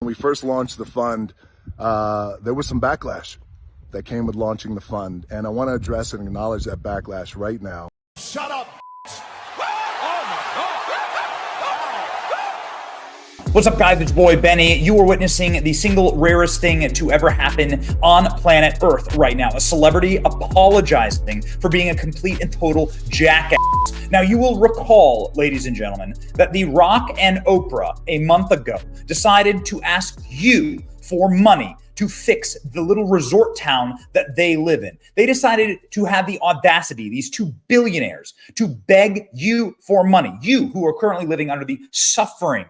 When we first launched the fund, there was some backlash that came with launching the fund, and I want to address and acknowledge that backlash right now. Shut up. What's up, guys? It's your boy Benny. You are witnessing the single rarest thing to ever happen on planet Earth right now. A celebrity apologizing for being a complete and total jackass. Now, you will recall, ladies and gentlemen, that The Rock and Oprah a month ago decided to ask you for money to fix the little resort town that they live in. They decided to have the audacity, these two billionaires, to beg you for money. You who are currently living under the suffering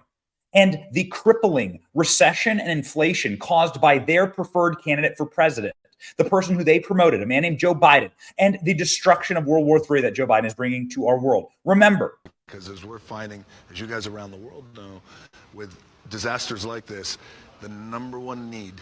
and the crippling recession and inflation caused by their preferred candidate for president, the person who they promoted, a man named Joe Biden, and the destruction of World War III that Joe Biden is bringing to our world. Remember, Because as we're finding, as you guys around the world know, with disasters like this, the number one need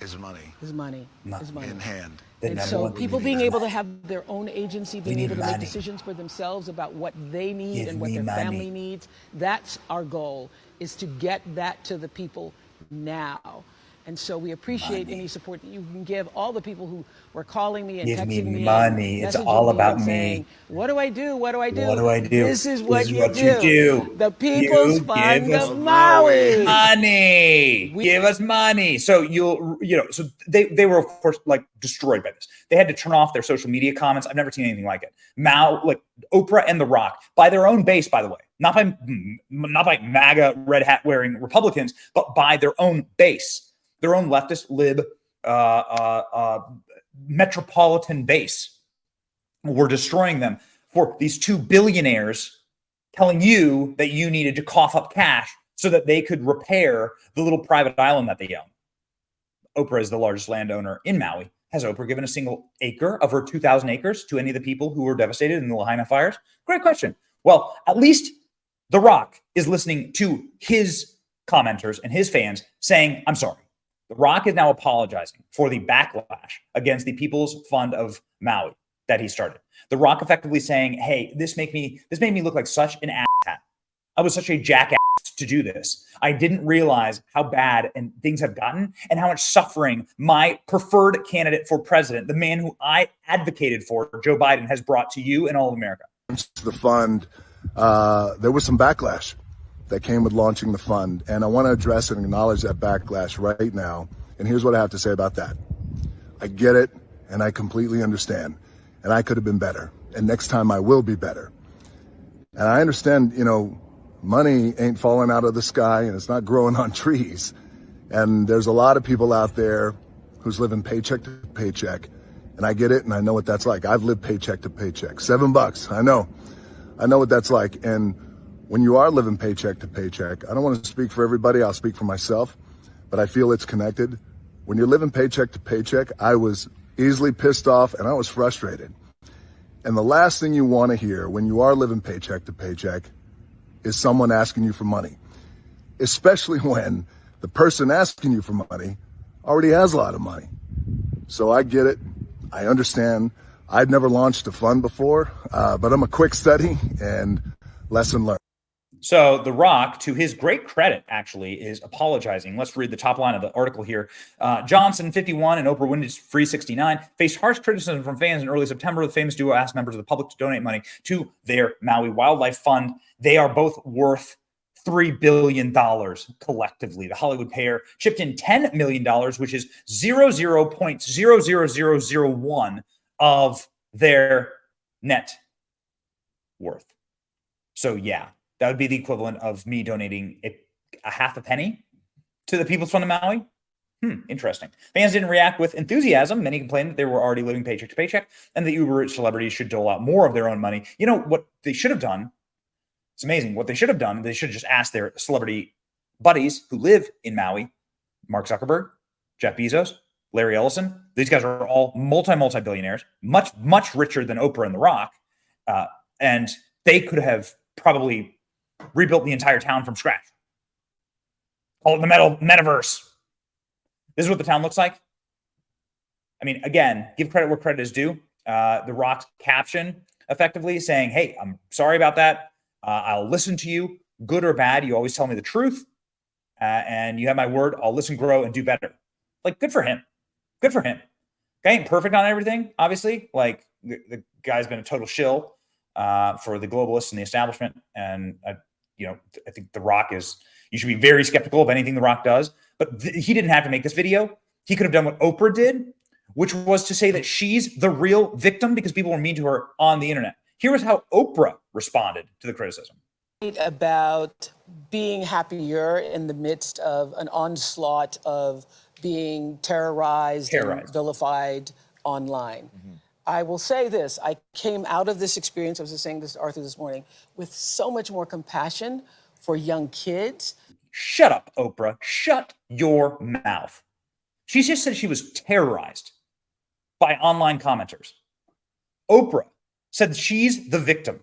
is money. Is money. Is money. In hand. And so people being able to have their own agency, being able to make decisions for themselves about what they need and what their family needs, that's our goal, is to get that to the people now. And so we appreciate any support that you can give. All the people who were calling me and texting me money. It's all about saying, me. What do I do? What do I do? What do I do? This is what you you do. The People's You Fund give us of Maui. Money. Give us money. So so they were, of course, like destroyed by this. They had to turn off their social media comments. I've never seen anything like it. Oprah and The Rock, by their own base, by the way, not by MAGA red hat wearing Republicans, but by their own base. Their own leftist lib metropolitan base. We're destroying them for these two billionaires telling you that you needed to cough up cash so that they could repair the little private island that they own. Oprah is the largest landowner in Maui. Has Oprah given a single acre of her 2,000 acres to any of the people who were devastated in the Lahaina fires? Great question. Well, at least The Rock is listening to his commenters and his fans saying, I'm sorry. The Rock is now apologizing for the backlash against the People's Fund of Maui that he started. The Rock effectively saying, hey, this made me look like such an asshat. I was such a jackass to do this. I didn't realize how bad and things have gotten and how much suffering my preferred candidate for president, the man who I advocated for, Joe Biden, has brought to you and all of America. The fund, there was some backlash that came with launching the fund, and I want to address and acknowledge that backlash right now. And here's what I have to say about that. I get it, and I completely understand, and I could have been better, and next time I will be better. And I understand, money ain't falling out of the sky, and it's not growing on trees. And there's a lot of people out there who's living paycheck to paycheck, and I get it, and I know what that's like. I've lived paycheck to paycheck. $7, I know what that's like. And when you are living paycheck to paycheck, I don't want to speak for everybody, I'll speak for myself, but I feel it's connected. When you're living paycheck to paycheck, I was easily pissed off and I was frustrated. And the last thing you want to hear when you are living paycheck to paycheck is someone asking you for money, especially when the person asking you for money already has a lot of money. So I get it, I understand. I'd never launched a fund before, but I'm a quick study and lesson learned. So The Rock, to his great credit, actually, is apologizing. Let's read the top line of the article here. Johnson, 51, and Oprah Winfrey, 69, faced harsh criticism from fans in early September. The famous duo asked members of the public to donate money to their Maui Wildlife Fund. They are both worth $3 billion collectively. The Hollywood pair chipped in $10 million, which is 0.00001 of their net worth. So, yeah. That would be the equivalent of me donating a half a penny to the People's Fund of Maui. Interesting. Fans didn't react with enthusiasm. Many complained that they were already living paycheck to paycheck and the uber-rich celebrities should dole out more of their own money. You know what they should have done? It's amazing. What they should have done, they should have just asked their celebrity buddies who live in Maui, Mark Zuckerberg, Jeff Bezos, Larry Ellison. These guys are all multi-billionaires, much richer than Oprah and The Rock. And they could have probably rebuilt the entire town from scratch. Call it the metaverse. This is what the town looks like. I mean, again, give credit where credit is due. The Rock's caption effectively saying, hey, I'm sorry about that. I'll listen to you, good or bad. You always tell me the truth. and you have my word, I'll listen, grow, and do better. Like, good for him. Good for him. Guy ain't perfect on everything, obviously. Like, the guy's been a total shill for the globalists and the establishment. And, I think The Rock you should be very skeptical of anything The Rock does. But he didn't have to make this video. He could have done what Oprah did, which was to say that she's the real victim because people were mean to her on the internet. Here was how Oprah responded to the criticism. About being happier in the midst of an onslaught of being terrorized. And vilified online. Mm-hmm. I will say this, I came out of this experience, I was just saying this to Arthur this morning, with so much more compassion for young kids. Shut up, Oprah. Shut your mouth. She just said she was terrorized by online commenters. Oprah said that she's the victim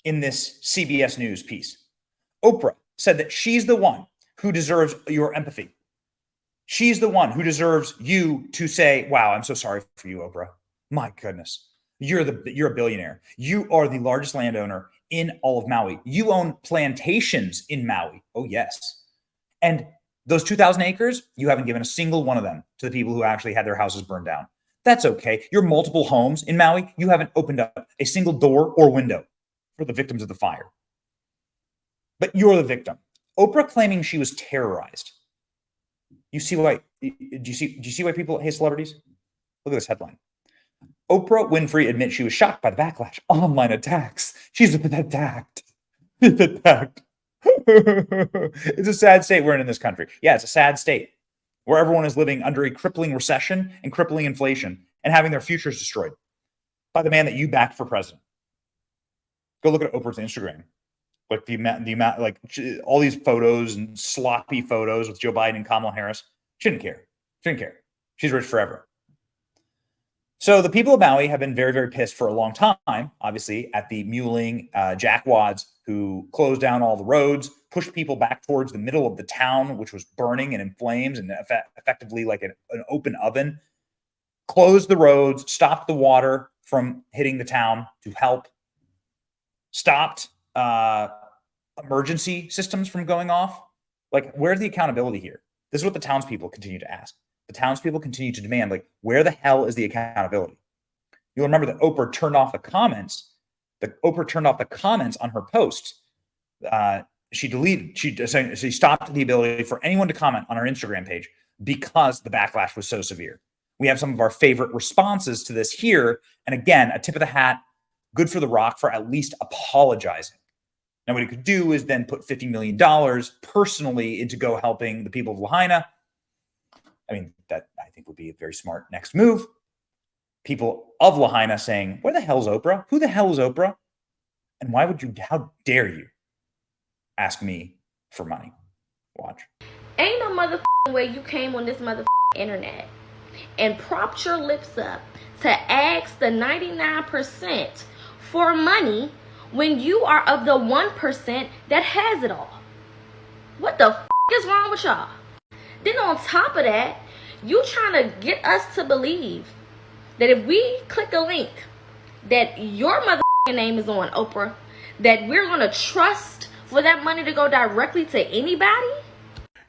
in this CBS News piece. Oprah said that she's the one who deserves your empathy. She's the one who deserves you to say, wow, I'm so sorry for you, Oprah. My goodness. You're a billionaire. You are the largest landowner in all of Maui. You own plantations in Maui. Oh, yes. And those 2,000 acres, you haven't given a single one of them to the people who actually had their houses burned down. That's okay. Your multiple homes in Maui, you haven't opened up a single door or window for the victims of the fire. But you're the victim. Oprah claiming she was terrorized. You see why? Do you see why people hate celebrities? Look at this headline. Oprah Winfrey admits she was shocked by the backlash. Online attacks. She's been attacked. Attacked. It's a sad state we're in this country. Yeah, it's a sad state where everyone is living under a crippling recession and crippling inflation and having their futures destroyed by the man that you backed for president. Go look at Oprah's Instagram. Like the amount, like all these photos and sloppy photos with Joe Biden and Kamala Harris. She didn't care. She didn't care. She's rich forever. So the people of Maui have been very, very pissed for a long time, obviously, at the muling jackwads who closed down all the roads, pushed people back towards the middle of the town, which was burning and in flames and effectively like an open oven, closed the roads, stopped the water from hitting the town to help, stopped emergency systems from going off. Like, where's the accountability here? This is what the townspeople continue to ask. The townspeople continue to demand, like, where the hell is the accountability? You'll remember that Oprah turned off the comments. Oprah turned off the comments on her post. She stopped the ability for anyone to comment on her Instagram page because the backlash was so severe. We have some of our favorite responses to this here. And again, a tip of the hat, good for The Rock for at least apologizing. Now, what he could do is then put $50 million personally into go helping the people of Lahaina. I mean, that I think would be a very smart next move. People of Lahaina saying, where the hell is Oprah? Who the hell is Oprah? And how dare you ask me for money? Watch. Ain't no motherfucking way you came on this motherfucking internet and propped your lips up to ask the 99% for money when you are of the 1% that has it all. What the is wrong with y'all? Then on top of that, you trying to get us to believe that if we click a link that your motherfucking name is on, Oprah, that we're going to trust for that money to go directly to anybody?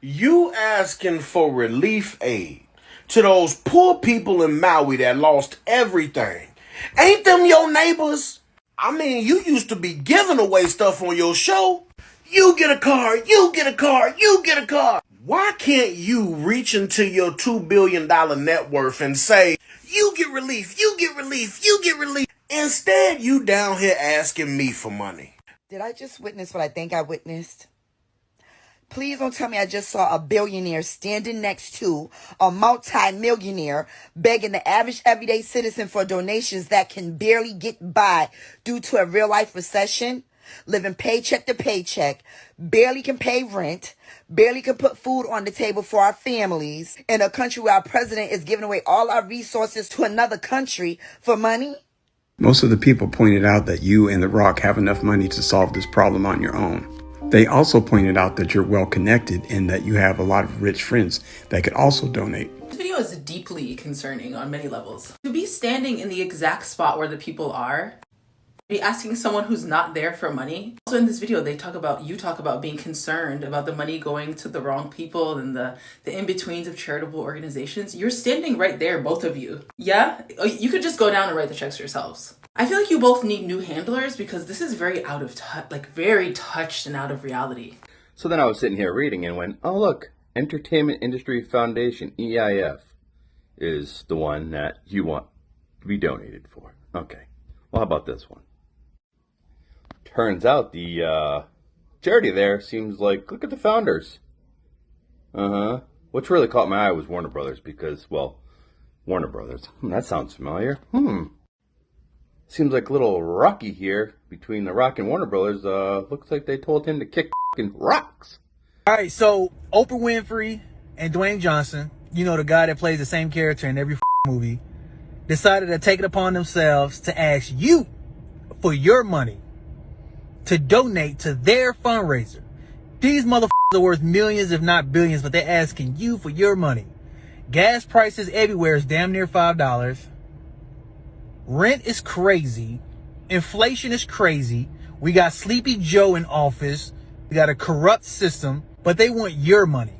You asking for relief aid to those poor people in Maui that lost everything. Ain't them your neighbors? I mean, you used to be giving away stuff on your show. You get a car, you get a car, you get a car. Why can't you reach into your $2 billion net worth and say, you get relief, you get relief, you get relief. Instead, you down here asking me for money. Did I just witness what I think I witnessed? Please don't tell me I just saw a billionaire standing next to a multi-millionaire begging the average everyday citizen for donations that can barely get by due to a real-life recession, living paycheck to paycheck, barely can pay rent, barely can put food on the table for our families, in a country where our president is giving away all our resources to another country for money? Most of the people pointed out that you and The Rock have enough money to solve this problem on your own. They also pointed out that you're well connected and that you have a lot of rich friends that could also donate. This video is deeply concerning on many levels. To be standing in the exact spot where the people are Be asking someone who's not there for money. Also in this video, you talk about being concerned about the money going to the wrong people and the in-betweens of charitable organizations. You're standing right there, both of you. Yeah? You could just go down and write the checks yourselves. I feel like you both need new handlers because this is very out of touch, like very touched and out of reality. So then I was sitting here reading and went, oh look, Entertainment Industry Foundation, EIF, is the one that you want to be donated for. Okay. Well, how about this one? Turns out the charity there seems like, look at the founders. What's really caught my eye was Warner Brothers because, well, Warner Brothers. That sounds familiar. Seems like a little Rocky here between The Rock and Warner Brothers. Looks like they told him to kick f***ing rocks. All right, so Oprah Winfrey and Dwayne Johnson, you know, the guy that plays the same character in every movie, decided to take it upon themselves to ask you for your money to donate to their fundraiser. These motherfuckers are worth millions, if not billions, but they're asking you for your money. Gas prices everywhere is damn near $5. Rent is crazy. Inflation is crazy. We got Sleepy Joe in office. We got a corrupt system, but they want your money.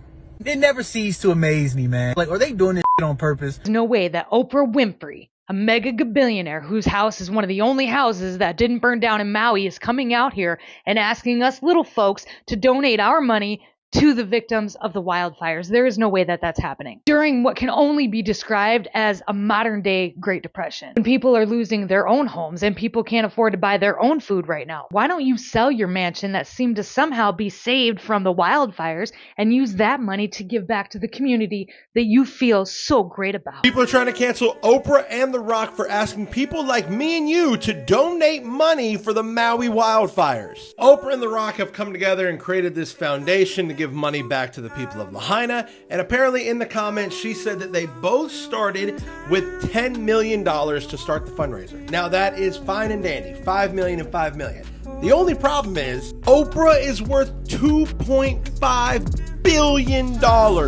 It never ceases to amaze me, man. Like, are they doing this shit on purpose? There's no way that Oprah Winfrey, a mega billionaire whose house is one of the only houses that didn't burn down in Maui, is coming out here and asking us little folks to donate our money to the victims of the wildfires. There is no way that that's happening during what can only be described as a modern day Great Depression, when people are losing their own homes and people can't afford to buy their own food right now. Why don't you sell your mansion that seemed to somehow be saved from the wildfires and use that money to give back to the community that you feel so great about? People are trying to cancel Oprah and The Rock for asking people like me and you to donate money for the Maui wildfires. Oprah and The Rock have come together and created this foundation to give money back to the people of Lahaina, and apparently in the comments she said that they both started with $10 million to start the fundraiser. Now that is fine and dandy, $5 million and $5 million. The only problem is Oprah is worth $2.5 billion,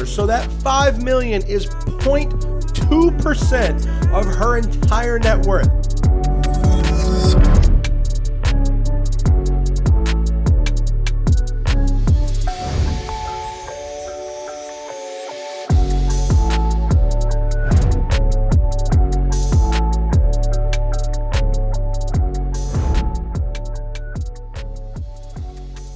so that $5 million is 0.2% of her entire net worth.